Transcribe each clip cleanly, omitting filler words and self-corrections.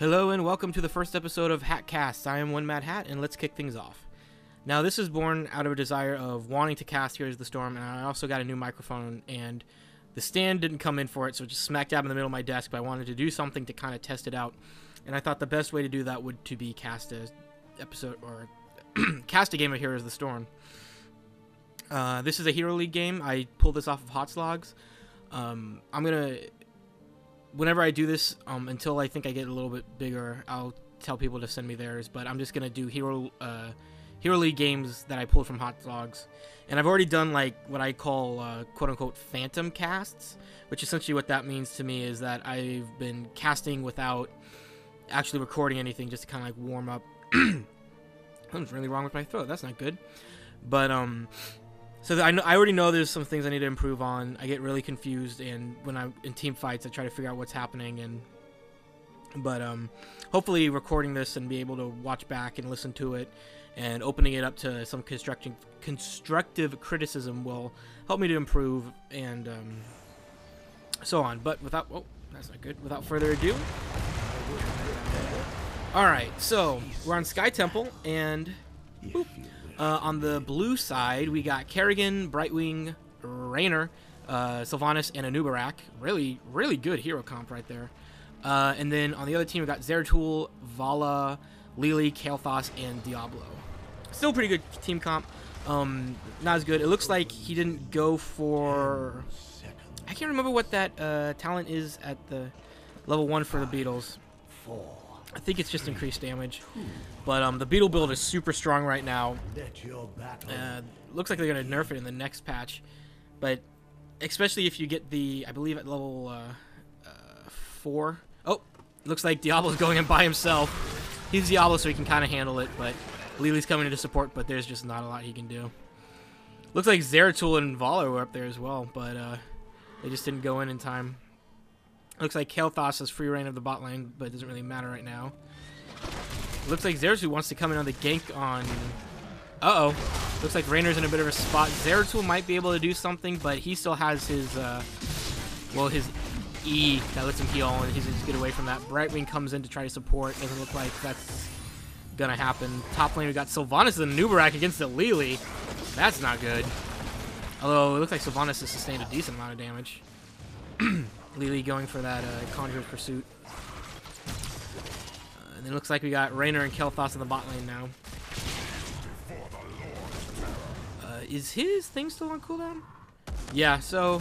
Hello and welcome to the first episode of HattCasts. I am OneMadHatt, and let's kick things off. Now, this is born out of a desire of wanting to cast Heroes of the Storm, and I also got a new microphone, and the stand didn't come in for it, so it just smack dab in the middle of my desk, but I wanted to do something to kind of test it out, and I thought the best way to do that would to be cast a episode, or cast a game of Heroes of the Storm. This is a Hero League game. I pulled this off of HattCasts. I'm gonna... Whenever I do this, until I think I get a little bit bigger, I'll tell people to send me theirs. But I'm just gonna do Hero League games that I pulled from HattCasts, and I've already done like what I call "quote unquote" phantom casts, which essentially what that means to me is that I've been casting without actually recording anything, just to kind of like warm up. Something's really wrong with my throat. That's not good. But so I already know there's some things I need to improve on. I get really confused, and when I'm in team fights, I try to figure out what's happening. But hopefully recording this and be able to watch back and listen to it, and opening it up to some constructive criticism will help me to improve, and so on. But without that's not good. Without further ado, all right. So we're on Sky Temple, and boop. On the blue side, we got Kerrigan, Brightwing, Raynor, Sylvanas, and Anub'arack. Really, really good hero comp right there. And then on the other team, we got Zeratul, Vala, Lily, Kael'thas, and Diablo. Still pretty good team comp. Not as good. It looks like he didn't go for... I can't remember what that talent is at the level 1 for the Beetles. I think it's just increased damage, but the Beetle build is super strong right now. Looks like they're going to nerf it in the next patch, but especially if you get the, I believe at level 4. Oh, looks like Diablo's going in by himself. He's Diablo, so he can kind of handle it, but Lily's coming into support, but there's just not a lot he can do. Looks like Zeratul and Vala were up there as well, but they just didn't go in time. Looks like Kael'thas has free reign of the bot lane, but it doesn't really matter right now. Looks like Zeratul wants to come in on the gank on... Uh-oh. Looks like Raynor's in a bit of a spot. Zeratul might be able to do something, but he still has his, his E that lets him heal, and he's just get away from that. Brightwing comes in to try to support. Doesn't look like that's gonna happen. Top lane, we got Sylvanas and Anub'arack against the Lily. That's not good. Although, it looks like Sylvanas has sustained a decent amount of damage. Lily going for that Conjure Pursuit. And then it looks like we got Raynor and Kael'thas in the bot lane now. Is his thing still on cooldown? Yeah, so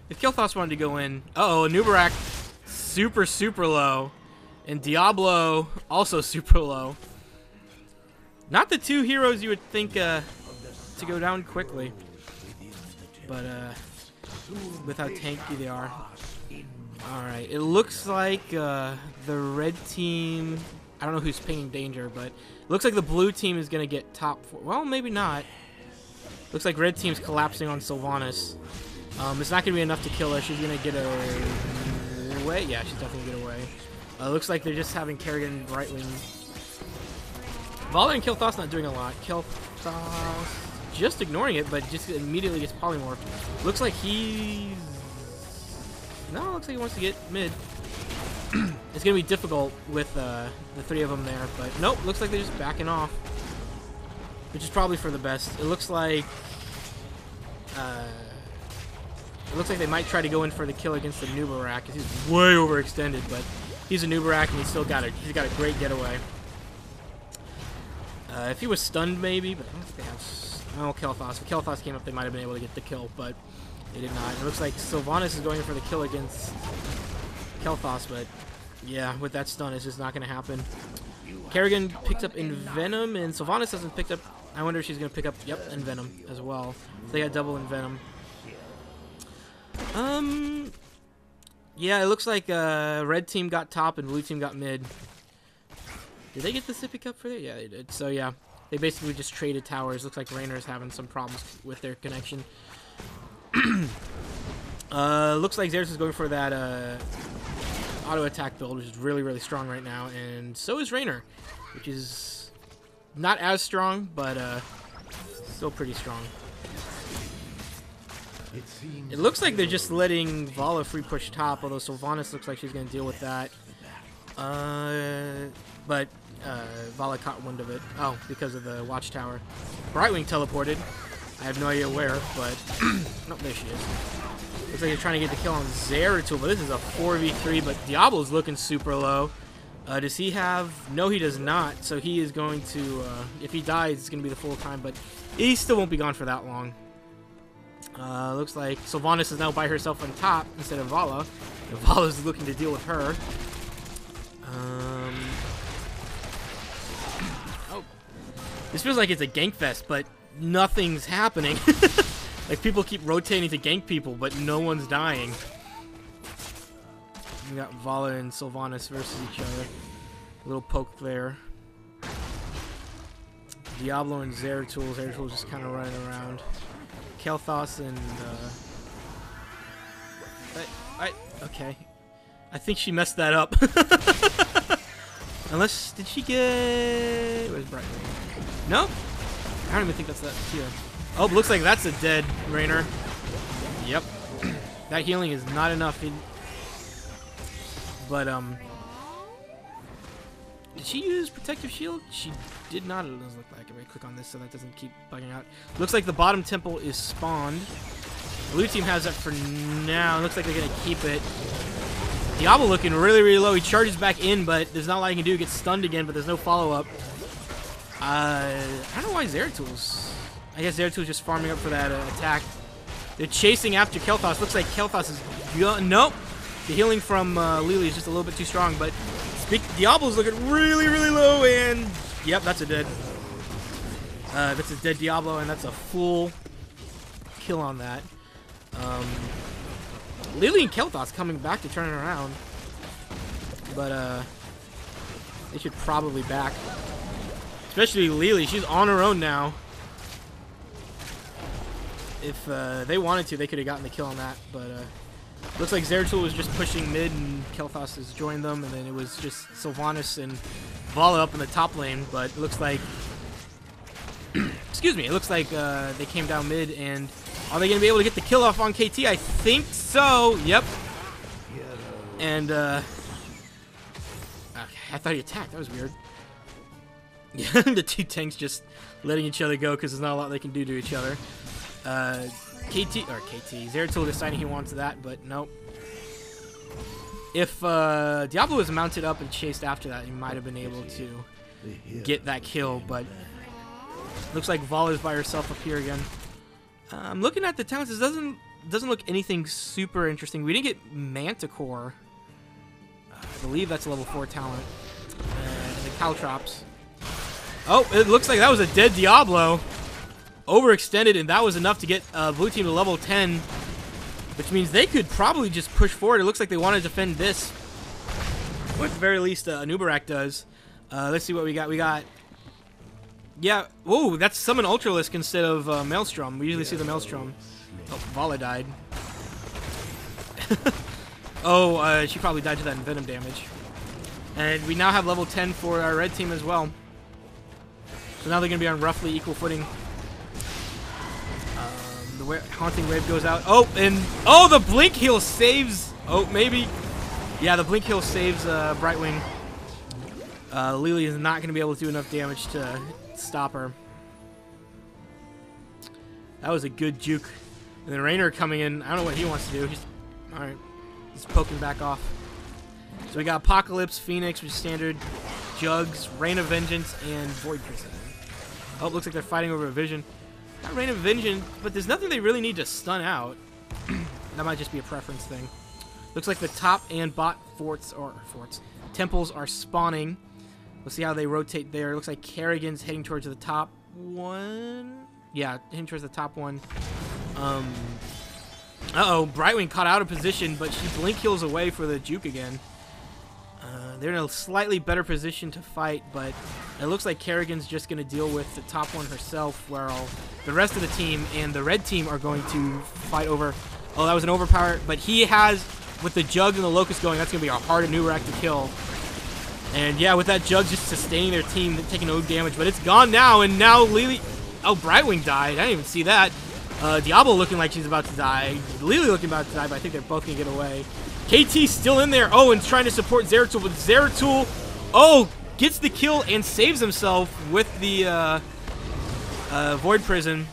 if Kael'thas wanted to go in... Uh-oh, Anub'arack super, super low. And Diablo also super low. Not the two heroes you would think to go down quickly. But with how tanky they are. Alright, it looks like the red team... I don't know who's pinging danger, but it looks like the blue team is going to get top 4. Well, maybe not. Looks like red team's collapsing on Sylvanas. It's not going to be enough to kill her. She's going to get away. Yeah, she's definitely going to get away. Looks like they're just having Kerrigan and Brightwing. Vala and Kael'thas not doing a lot. Kael'thas just ignoring it, but just immediately gets polymorphed. Looks like he's... No, looks like he wants to get mid. It's going to be difficult with the three of them there, but nope, looks like they're just backing off. Which is probably for the best. It looks like they might try to go in for the kill against the Anub'arack, because he's way overextended, but he's a Anub'arack and he's got a great getaway. If he was stunned maybe, but I don't think they have... Oh, Kael'thas. If Kael'thas came up, they might have been able to get the kill, but they did not. It looks like Sylvanas is going in for the kill against Kael'thas, but yeah, with that stun, it's just not going to happen. Kerrigan picked up Envenom, and Sylvanas hasn't picked up... I wonder if she's going to pick up, yep, Envenom as well. They got double Envenom. Yeah, it looks like red team got top and blue team got mid. Did they get the Sippy Cup for that? Yeah, they did. So yeah, they basically just traded towers. Looks like Raynor's having some problems with their connection. Looks like Xeratus is going for that auto attack build, which is really, really strong right now, and so is Raynor, which is not as strong, but still pretty strong. It looks like they're just letting Vala free push top, although Sylvanas looks like she's going to deal with that. but Vala caught wind of it. Oh, because of the watchtower. Brightwing teleported. I have no idea where, but oh, there she is. Looks like they're trying to get the kill on Zeratul, but this is a 4v3. But Diablo's looking super low. Does he have? No, he does not. So he is going to. If he dies, it's going to be the full time, but he still won't be gone for that long. Looks like Sylvanas is now by herself on top instead of Vala. And Vala's looking to deal with her. Oh, this feels like it's a gank fest, but nothing's happening. Like people keep rotating to gank people, but no one's dying. We got Vala and Sylvanas versus each other. A little poke there. Diablo and Zeratul. Zeratul's just kind of running around. Kael'thas and okay. I think she messed that up. Unless, did she get? Where's Brightwing? Nope. I don't even think that's that here. Oh, looks like that's a dead Rainer. Yep. That healing is not enough. But did she use protective shield? She did not. It doesn't look like. I'm gonna click on this so that doesn't keep bugging out. Looks like the bottom temple is spawned. Blue team has that for now. Looks like they're gonna keep it. Diablo looking really, really low. He charges back in, but there's not a lot he can do. He gets stunned again, but there's no follow-up. I don't know why Zeratul's. I guess Zeratul's just farming up for that attack. They're chasing after Kael'thas. Looks like Kael'thas is nope. The healing from Lily is just a little bit too strong, but Diablo's looking really, really low, and yep, that's a dead. That's a dead Diablo, and that's a full kill on that. Lily and Kael'thas coming back to turn it around, but they should probably back. Especially Lily, she's on her own now. If they wanted to, they could have gotten the kill on that, but looks like Zeratul was just pushing mid and Kael'thas has joined them, and then it was just Sylvanas and Vala up in the top lane, but it looks like excuse me, it looks like they came down mid, and are they going to be able to get the kill off on KT? I think so. Yep. And okay, I thought he attacked. That was weird. Yeah, the two tanks just letting each other go because there's not a lot they can do to each other. Zeratul deciding he wants that, but nope. If Diablo was mounted up and chased after that, he might have been able to get that kill, but looks like Vala's by herself up here again. I'm looking at the talents. It doesn't look anything super interesting. We didn't get Manticore. I believe that's a level 4 talent. And the Caltrops. Oh, it looks like that was a dead Diablo. Overextended, and that was enough to get blue team to level 10, which means they could probably just push forward. It looks like they want to defend this, or at the very least Anub'arack does. Let's see what we got. We got, yeah, whoa, that's Summon Ultralisk instead of Maelstrom. We usually see the Maelstrom. Oh, Vala died. Oh, she probably died to that Venom damage. And we now have level 10 for our red team as well. So now they're going to be on roughly equal footing. The Haunting Wave goes out. Oh, and oh, the Blink Heal saves. Oh, maybe. Yeah, the Blink Heal saves Brightwing. Lily is not going to be able to do enough damage to stop her. That was a good juke. And then Rainer coming in. I don't know what he wants to do. He's all right. He's poking back off. So we got Apocalypse, Phoenix, which is standard, Jugs, Rain of Vengeance, and Void Prison. Oh, it looks like they're fighting over a Vision. Not Rain of Vengeance, but there's nothing they really need to stun out. That might just be a preference thing. Looks like the top and bot temples are spawning. We'll see how they rotate there. It looks like Kerrigan's heading towards the top one. Yeah, heading towards the top one. Uh-oh, Brightwing caught out of position, but she blink heals away for the juke again. They're in a slightly better position to fight, but it looks like Kerrigan's just going to deal with the top one herself, while the rest of the team and the red team are going to fight over. Oh, that was an overpower, but he has, with the Jug and the Locust going, that's going to be a hard Anub'arack to kill. And yeah, with that Jug just sustaining their team, taking no damage, but it's gone now, and now Lily... Oh, Brightwing died. I didn't even see that. Diablo looking like she's about to die. Lily looking about to die, but I think they're both going to get away. KT's still in there. Oh, and trying to support Zeratul, but Zeratul... Oh, gets the kill and saves himself with the Void Prison.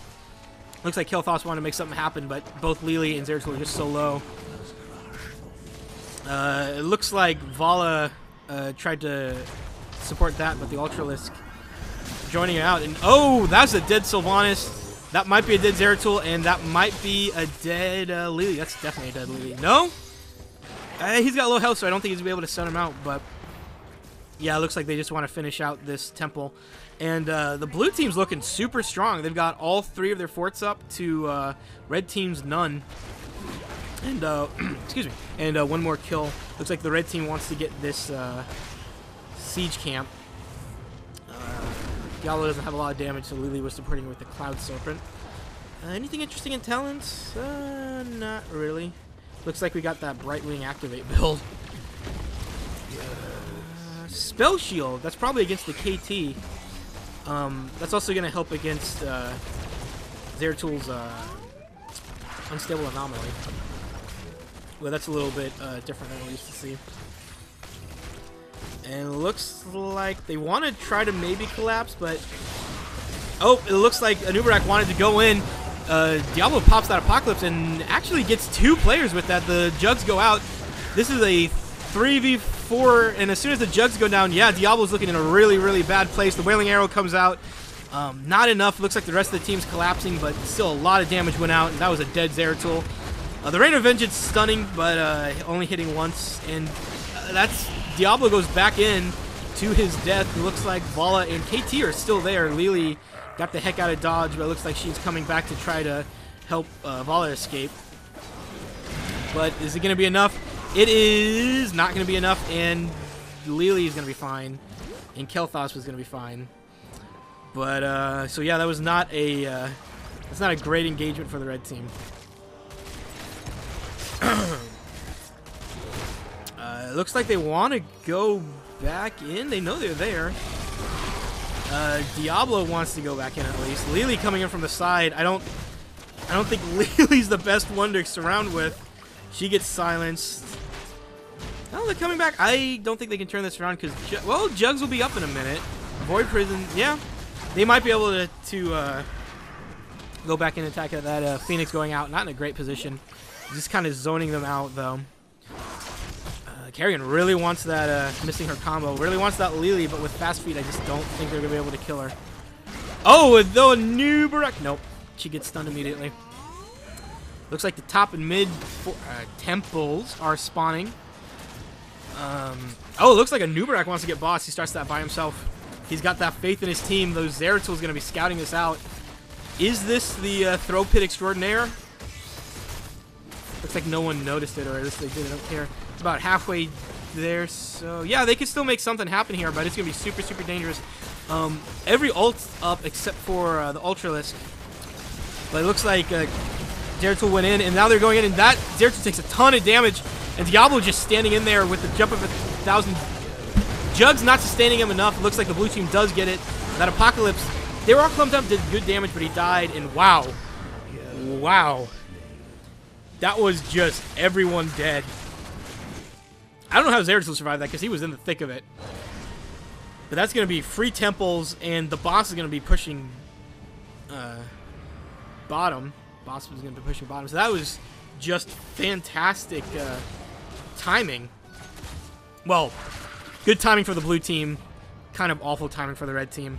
Looks like Kael'thas wanted to make something happen, but both Lili and Zeratul are just so low. It looks like Vala tried to support that, but the Ultralisk joining it out. And oh, that's a dead Sylvanas. That might be a dead Zeratul, and that might be a dead Lili. That's definitely a dead Lili. No? He's got low health, so I don't think he's going to be able to stun him out, but yeah, it looks like they just want to finish out this temple. And the blue team's looking super strong. They've got all 3 of their forts up to red team's none. And, excuse me, and 1 more kill. Looks like the red team wants to get this siege camp. Diablo doesn't have a lot of damage, so Lili was supporting with the Cloud Serpent. Anything interesting in talents? Not really. Looks like we got that Brightwing Activate build. Spell Shield. That's probably against the KT. That's also going to help against Zeratul's Unstable Anomaly. Well, that's a little bit different than we used to see. And it looks like they want to try to maybe collapse, but... Oh, it looks like Anub'arack wanted to go in. Diablo pops that Apocalypse and actually gets 2 players with that. The Jugs go out. This is a 3v4, and as soon as the Jugs go down, yeah, Diablo's looking in a really, really bad place. The Wailing Arrow comes out. Not enough. Looks like the rest of the team's collapsing, but still a lot of damage went out, and that was a dead Zeratul. The Rain of Vengeance stunning, but only hitting once, and that's... Diablo goes back in to his death. It looks like Vala and KT are still there. Lili got the heck out of dodge, but it looks like she's coming back to try to help Vala escape. But is it going to be enough? It is not going to be enough, and Lili is going to be fine, and Kael'thas was going to be fine. But so yeah, that was not a that's not a great engagement for the red team. It looks like they want to go back in. They know they're there. Diablo wants to go back in at least. Lili coming in from the side. I don't think Lili's the best one to surround with. She gets silenced. Oh, they're coming back. I don't think they can turn this around because, well, Jugs will be up in a minute. Void Prison, yeah. They might be able to go back and attack at that Phoenix going out. Not in a great position. Just kind of zoning them out, though. Kerrigan really wants that, missing her combo. Really wants that Lili, but with fast feet, I just don't think they're going to be able to kill her. Oh, though, Anub'arack. Nope. She gets stunned immediately. Looks like the top and mid temples are spawning. Oh, it looks like Anub'arack wants to get boss. He starts that by himself. He's got that faith in his team. Those Zeratul's going to be scouting this out. Is this the throw pit extraordinaire? Looks like no one noticed it, or at least they didn't care. It's about halfway there, so yeah, they could still make something happen here, but it's going to be super, super dangerous. Every ult's up except for the Ultralisk. But it looks like Zeratul went in, and now they're going in, and that Zeratul takes a ton of damage, and Diablo just standing in there with the jump of 1,000. Jugs not sustaining him enough. It looks like the blue team does get it. That Apocalypse, they were all clumped up, did good damage, but he died, and wow. Wow. That was just everyone dead. I don't know how Zeratul survived that because he was in the thick of it. But that's going to be free temples, and the boss is going to be pushing bottom. Boss was going to be pushing bottom. So that was just fantastic timing. Well, good timing for the blue team. Kind of awful timing for the red team.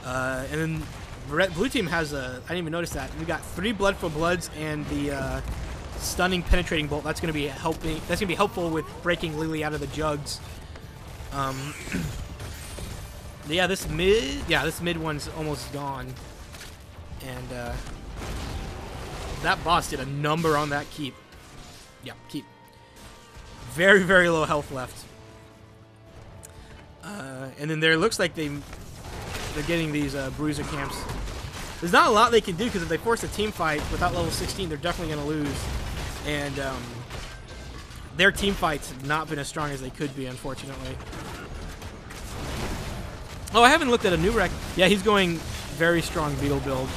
And then blue team has a... I didn't even notice that. We got 3 Blood for Bloods and the stunning penetrating bolt. That's going to be helping. That's going to be helpful with breaking Lili out of the Jugs. Yeah, this mid one's almost gone. And that boss did a number on that keep. Yeah, keep. Very, very low health left. And then there looks like they're getting these bruiser camps. There's not a lot they can do because if they force a team fight without level 16, they're definitely going to lose. And their team fights have not been as strong as they could be, unfortunately. Oh, I haven't looked at Anub'arack. Yeah, he's going very strong beetle build.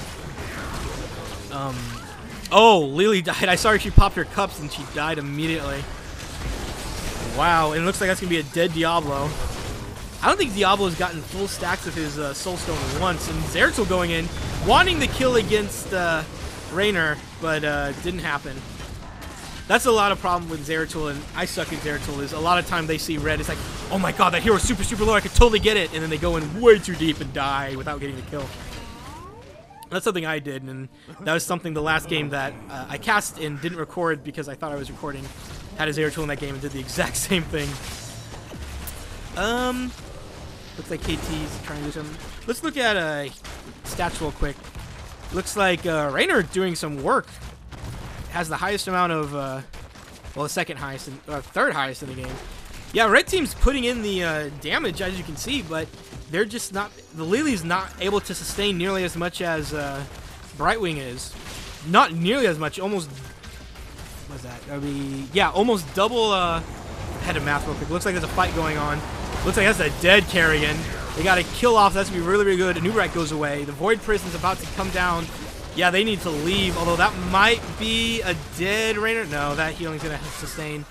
Oh, Lili died. I saw her. She popped her cups and she died immediately. Wow, and it looks like that's going to be a dead Diablo. I don't think Diablo's gotten full stacks of his Soulstone once, and Zeratul going in, wanting the kill against Raynor, but didn't happen. That's a lot of problem with Zeratul, and I suck at Zeratul, is a lot of time they see red, it's like, oh my god, that hero's super, super low, I could totally get it, and then they go in way too deep and die without getting the kill. That's something I did, and that was something the last game that I cast and didn't record because I thought I was recording. Had a Zeratul in that game and did the exact same thing. Looks like KT's trying to do something. Let's look at stats real quick. Looks like Raynor doing some work. Has the highest amount of, well, the second highest, third highest in the game. Yeah, red team's putting in the damage, as you can see, but they're just not, the Lily's not able to sustain nearly as much as Brightwing is. Not nearly as much, almost, what's that? That would be, yeah, almost double, head of math real quick. Looks like there's a fight going on. Looks like that's a dead Kerrigan. They got to kill off. That's going to be really, really good. Anub'arack goes away. The Void Prison's about to come down. Yeah, they need to leave, although that might be a dead Raynor. No, that healing's going to sustain.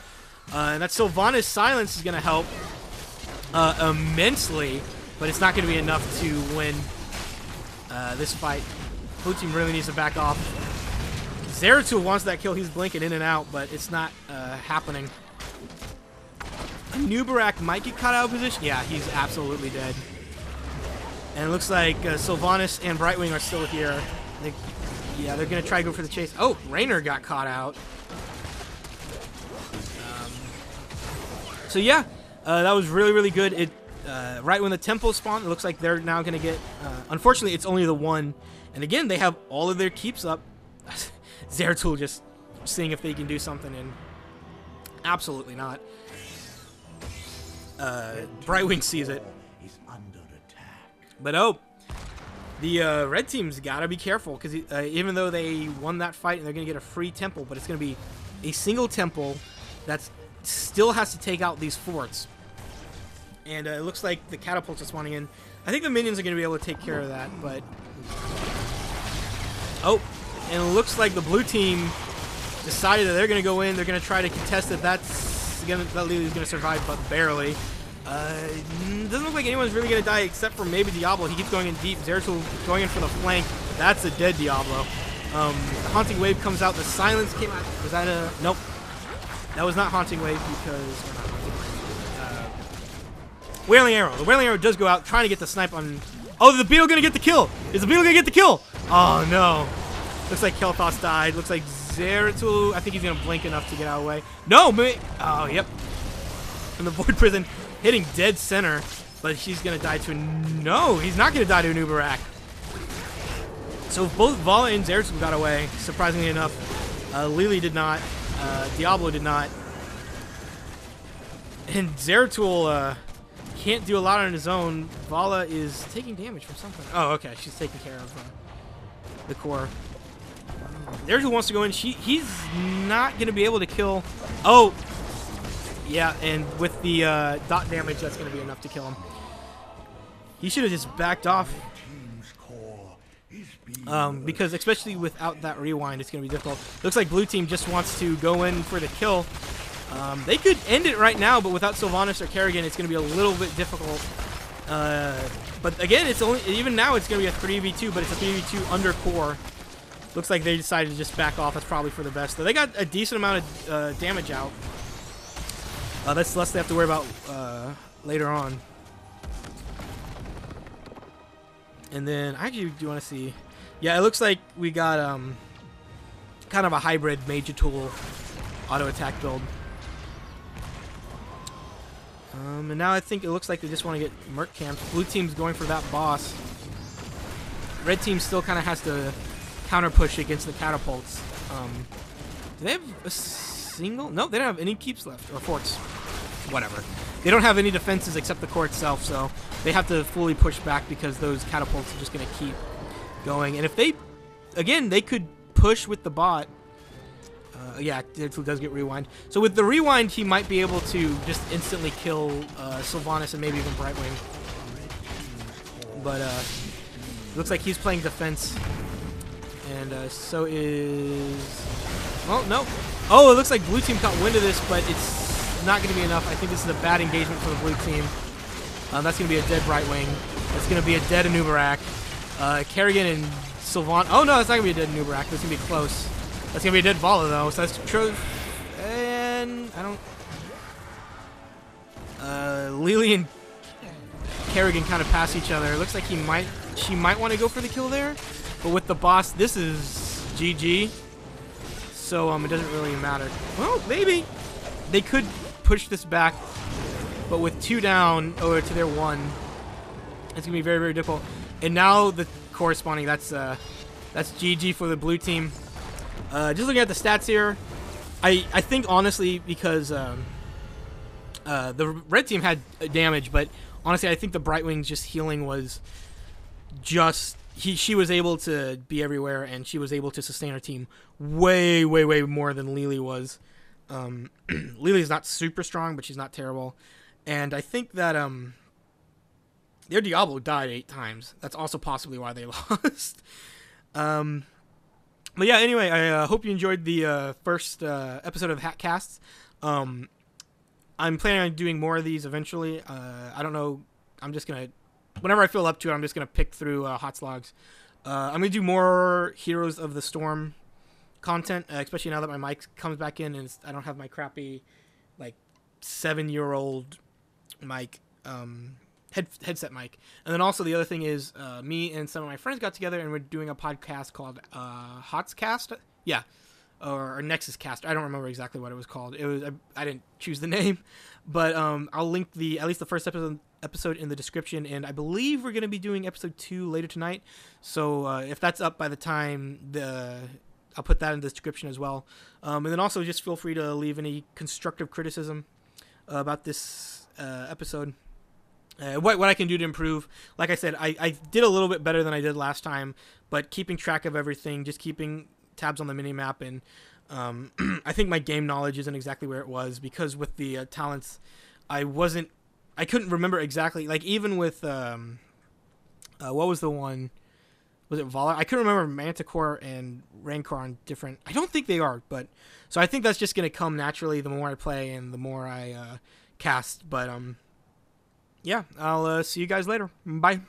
And that Sylvanas Silence is going to help immensely, but it's not going to be enough to win this fight. Blue team really needs to back off. Zeratul wants that kill. He's blinking in and out, but it's not happening. Anub'arack might get caught out of position. Yeah, he's absolutely dead. And it looks like Sylvanas and Brightwing are still here. Yeah, they're going to try to go for the chase. Oh, Raynor got caught out. So yeah, that was really, really good. It right when the temple spawned, it looks like they're now going to get... unfortunately, it's only the one. And again, they have all of their keeps up. Zeratul just seeing if they can do something, and absolutely not. Brightwing sees it. But oh, the red team's got to be careful, because even though they won that fight and they're going to get a free temple, but it's going to be a single temple that still has to take out these forts. And it looks like the catapults are spawning in. I think the minions are going to be able to take care of that, but... Oh, and it looks like the blue team decided that they're going to go in. They're going to try to contest it. That Lily's going to survive, but barely. Doesn't look like anyone's really going to die except for maybe Diablo. He keeps going in deep. Zeratul going in for the flank. That's a dead Diablo. The Haunting Wave comes out. The Silence came out. Was that a... Nope. That was not Haunting Wave because... Wailing Arrow. The Wailing Arrow does go out trying to get the snipe on... Oh, is the Beetle going to get the kill? Is the Beetle going to get the kill? Oh, no. Looks like Kael'thas died. Looks like Zeratul... I think he's going to blink enough to get out of the way. No! Oh, yep. And the Void Prison hitting dead center. But she's going to die to... No! He's not going to die to Anub'arack. So both Vala and Zeratul got away, surprisingly enough. Lily did not. Diablo did not. And Zeratul... can't do a lot on his own. Vala is taking damage from something. Oh, okay. She's taking care of the core. Zeratul wants to go in. He's not going to be able to kill. Oh, yeah. And with the dot damage, that's going to be enough to kill him. He should have just backed off. Because especially without that rewind, it's going to be difficult. Looks like blue team just wants to go in for the kill. They could end it right now, but without Sylvanas or Kerrigan, it's going to be a little bit difficult. But again, it's only even now it's going to be a 3v2, but it's a 3v2 under core. Looks like they decided to just back off. That's probably for the best. Though they got a decent amount of damage out. That's less they have to worry about later on. And then I actually do want to see. Yeah, it looks like we got kind of a hybrid Mage Tool auto attack build. And now I think it looks like they just want to get Merc camped. Blue team's going for that boss. Red team still kind of has to counter push against the catapults. Do they have a single? No, they don't have any keeps left, or forts. Whatever. They don't have any defenses except the core itself, so they have to fully push back because those catapults are just going to keep going. And if they, again, they could push with the bot. Yeah, it does get rewind. So with the rewind, he might be able to just instantly kill Sylvanas and maybe even Brightwing. But looks like he's playing defense. And so is... Well, no. Oh, it looks like blue team caught wind of this, but it's not going to be enough. I think this is a bad engagement for the blue team. That's going to be a dead Brightwing. That's going to be a dead Anub'arack. Kerrigan and Sylvan. Oh no, that's not going to be a dead Anub'arack. That's going to be close. That's going to be a dead Vala though. So that's true. And I don't. Lily and Kerrigan kind of pass each other. It looks like she might want to go for the kill there, but with the boss, this is GG. So it doesn't really matter. Well, maybe they could push this back, but with 2 down over to their 1, it's gonna be very, very difficult. And now the corresponding, that's GG for the blue team. Just looking at the stats here, I think honestly because the red team had damage, but honestly I think the Brightwing's just healing was just she was able to be everywhere, and she was able to sustain her team way, way, way more than Lily was. Lily's not super strong, but she's not terrible. And I think that their Diablo died 8 times. That's also possibly why they lost. But yeah, anyway, I hope you enjoyed the first episode of HattCasts. I'm planning on doing more of these eventually. I don't know. I'm just going to, whenever I feel up to it, I'm just going to pick through HOTS logs. I'm going to do more Heroes of the Storm content, especially now that my mic comes back in and I don't have my crappy, like, 7-year-old mic, headset mic. And then also the other thing is me and some of my friends got together and we're doing a podcast called HattCasts. Yeah. Or Nexus Cast. I don't remember exactly what it was called. It was I didn't choose the name, but I'll link at least the first episode in the description, and I believe we're going to be doing episode 2 later tonight. So if that's up by the time I'll put that in the description as well. And then also just feel free to leave any constructive criticism about this episode. What I can do to improve. Like I said, I did a little bit better than I did last time, but keeping track of everything, just keeping tabs on the minimap, and I think my game knowledge isn't exactly where it was, because with the talents I couldn't remember exactly, like even with what was the one, was it Vala? I couldn't remember Manticore and Rancor on different, I don't think they are, but so I think that's just gonna come naturally the more I play and the more I cast. But yeah, I'll see you guys later. Bye.